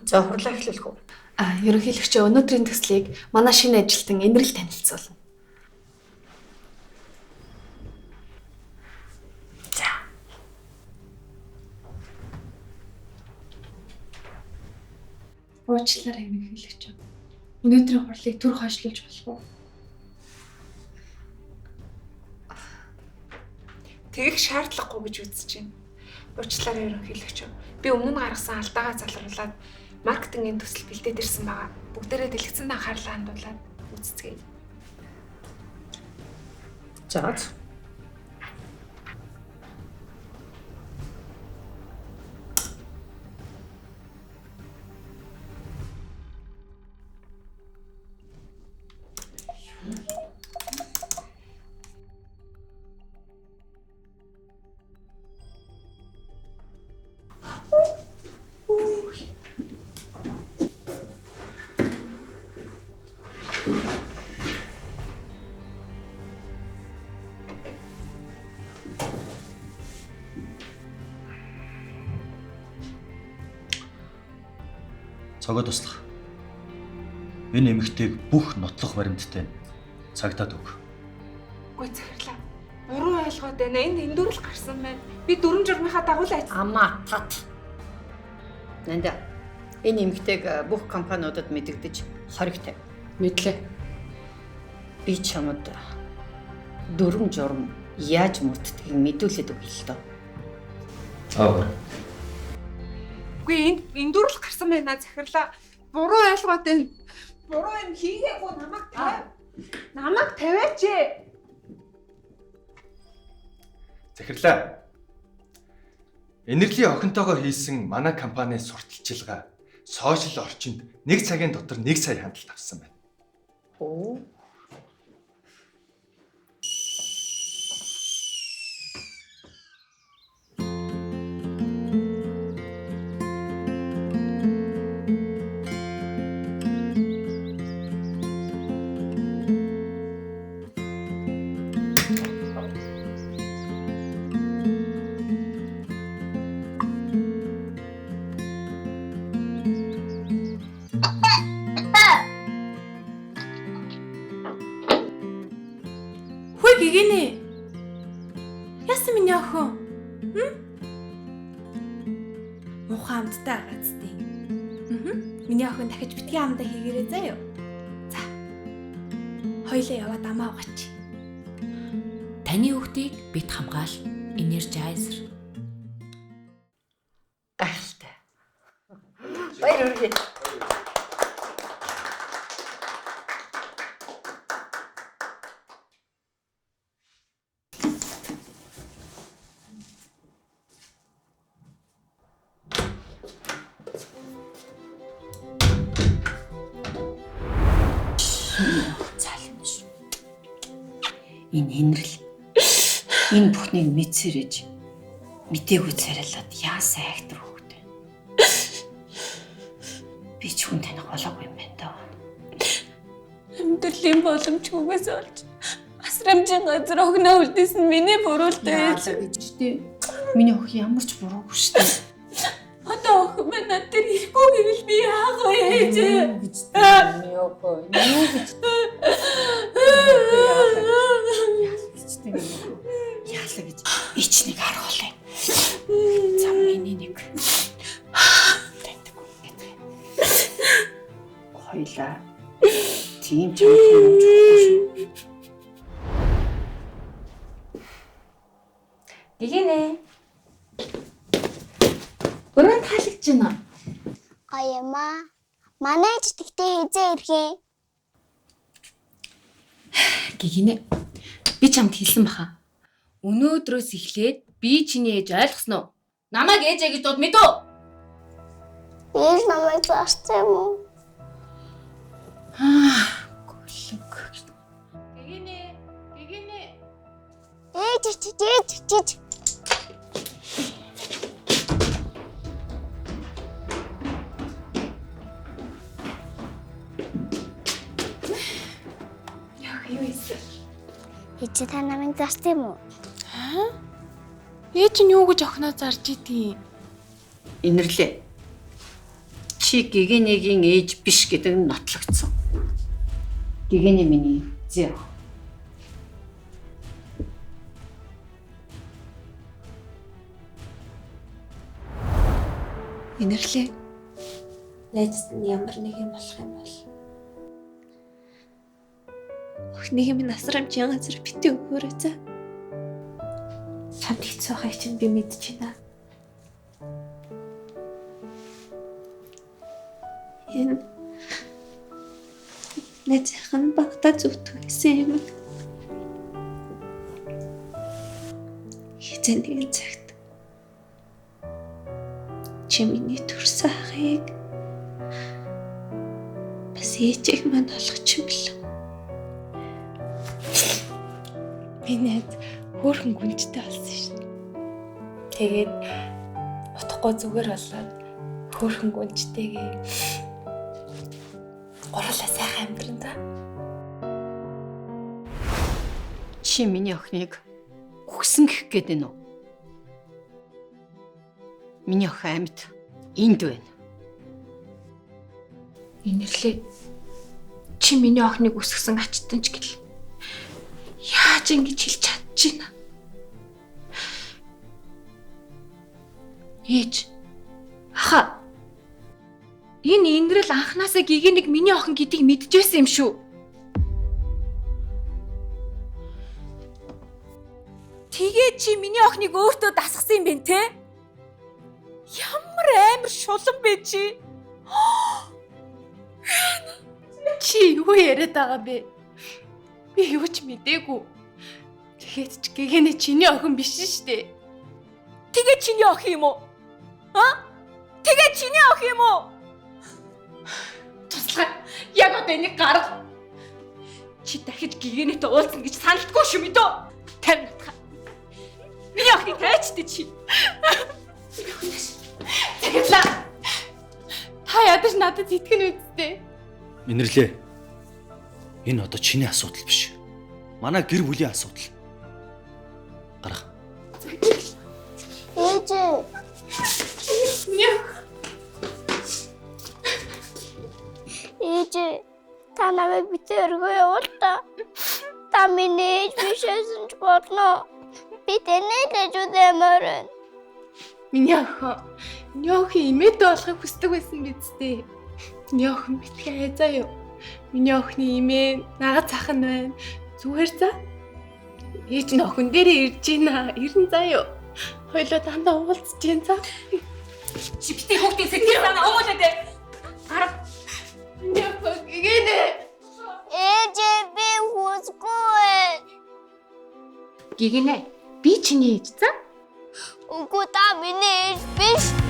За хурлаа эхлүүлэх үү? Ерөнхийлөгч өнөөдрийн төслийг манай шинэ ажилтан Энэрл танилцуулна. За. Уучлаарай ерөнхийлөгч. Өнөөдрийн хурлыг түр хойшлуулж болох уу? Тэгэх шаардлагагүй гэж үзэж байна. Уучлаарай ерөнхийлөгч. Би өмнө нь гаргасан алдаагаа залруулад маркетингийн төсөл бэлдээд ирсэн байгаа. Бүгдээрээ дэлгэцэнд анхаарлаа хандуулаад үзцгээе. За. Цогоо туслах. Энэ эмэгтэйг бүх нотлох баримттай цагдаад өг. Үгүй захирлаа. Буруу ойлгоод байна. Энд эндүрэл гарсан байна. Би дүрм журмынхаа дагуу л айц. Амаа тат. Нэнда энэ эмэгтэйг бүх компаниудад мэдэгдэж хоригтой. Мэдлээ. Би чамд дүрм журм яаж мөрддгийг мэдүүлээд өгье л доо. Үгүй энд эндүрэл гарсан байна захирлаа. Буруу ойлгоод байна. Буруу юм хийгээгүй намайг тавь. Намайг тавиач ээ. Захирлаа. Энерлийн охинтойгоо хийсэн манай компани сурталчилгаа сошиал орчинд 1 цагийн дотор 1 сая хандлт авсан байна. Оо. Гэгэнэ. Яасан миний охин? Муухай амттай гацдیں۔ Миний охин дахиж битгий амдаа хийгээрэй заа юу. За. Хоёлаа яваад амаа угаач. Таны хүүхдийг бит хамгаал. Energizer. Гайхалтай. Баяр хүргэе. Энэ Энэрл энэ бүхнийг мэдсэрэж мтээгүй царайлаад яасан актер хөөдөө. Би ч хүн таних болоогүй юм байна даа. Амьдралын боломжгүйгээс олж асрамжийн газар огноо үлдээсэн миний буруултай ээж. Гэж тий. Миний охин ямар ч буруугүй шүү дээ. Одоо охин маань над дээр ирэхгүй гэвэл би яагаа ээж. Миний охин юу гэж яалаа гэж ичнийг харгуулъя. Зам миний нэг тэнтэхгүй гэдэг. Хоёлаа тийм ч юм шүү. Гэгэнэ. Өрөөнд таалагдж байна. Аяма. Манай ээж тэгтээ хизээ ирхээ. Гэгэнэ. Би чамд хэлсэн баха. Өнөөдрөөс эхлээд би чиний ээж ойлгосон уу? Намайг ээжээ гэж дууд мэдв үү? Ээж намайг зарцсан юм уу? Гүлэг. Гэгэнэ. Ээж. Юу ийсэн? Ээж та намайг зарцсан юм уу? Ээж нь юу гэж охиноо зарж идэв? Энэрлээ. Чи Чи гэгээнийгийн ээж биш гэдэг нь нотлогдсон. Гэгээнэ миний зэв. Инэрлээ. Найзд нь ямар нэг юм болох юм бол. Охины минь насрамжийн газар битээ өгөөрэй за. Чамд хэцүү байгааг чинь би мэдэж байна. Энэ найзхан багтаа зүтгэх гэсэн юм. Хэзээ нэгэн цагт чи миний төрсөн ахыг бас ээжийг мань олгоч юм бэл. Миний хөөрхөн гүнжтэй болсон шин. Тэгээд утгагүй зүгээр болоод хөөрхөн гүнжтэйгээ гурлаа сайхан амьдран да. Чи миний охиныг үхсэн гэх гээд байна уу? Миний охин амьд энд байна. Инэрлээ. Чи миний охиныг өсгсөн ачтан ч гэл. Яаж ингэж хэлж чадчихна? Ээж. Аха. Энэ инрэл анханасаа гэгэнийг миний охин гэдгийг мэдчихсэн юм шүү. Тэгээ чи миний охиныг өөртөө дасгасан юм бэ те? Ямар амар шулан бэ чи? Чи юу яриад байгаа бэ? Би юу ч мэдээгүй. Тэгэхэд ч гэгээнэ чиний охин биш штэ. Тэгээ чиний охин юм уу? Тэгээ чиний охин юм уу? Туслах. Яг одоо энийг гарга. Чи дахиж гэгээнэтэй уулзна гэж саналтгүй шүү мэдөө. Тавь натха. Миний охиныг тайчдээ чи. Тэгэлээ. Та ядаж надад итгэн үсттэй. Инэрлээ. Энэ одоо чиний асуудал биш. Манай гэр бүлийн асуудал. Гарах. Ээж. Ээж. Та намайг битээ өргөө явуул та. Та миний ээж бишээсэн ч болно. Би тэнэлж үдэмээр. Миний охин имээдээ болохыг хүсдэг байсан биз дээ. Миний охин битгий хайзаа юу. Миний охины имээ нагад цахан байна. Зүгээр за. Ээж нь охин дээрээ ирж байна. Ирэн заа юу. Хойлоо дандаа уулзж гин за. Чи битгий хүүхдийн сэтгэл санаа өвөлөө дээ. Гараа. Миний охин гинэ. Ээж би хүсгүй. Гигинэ. Би чиний ээж за. Үгүй та миний ээж биш.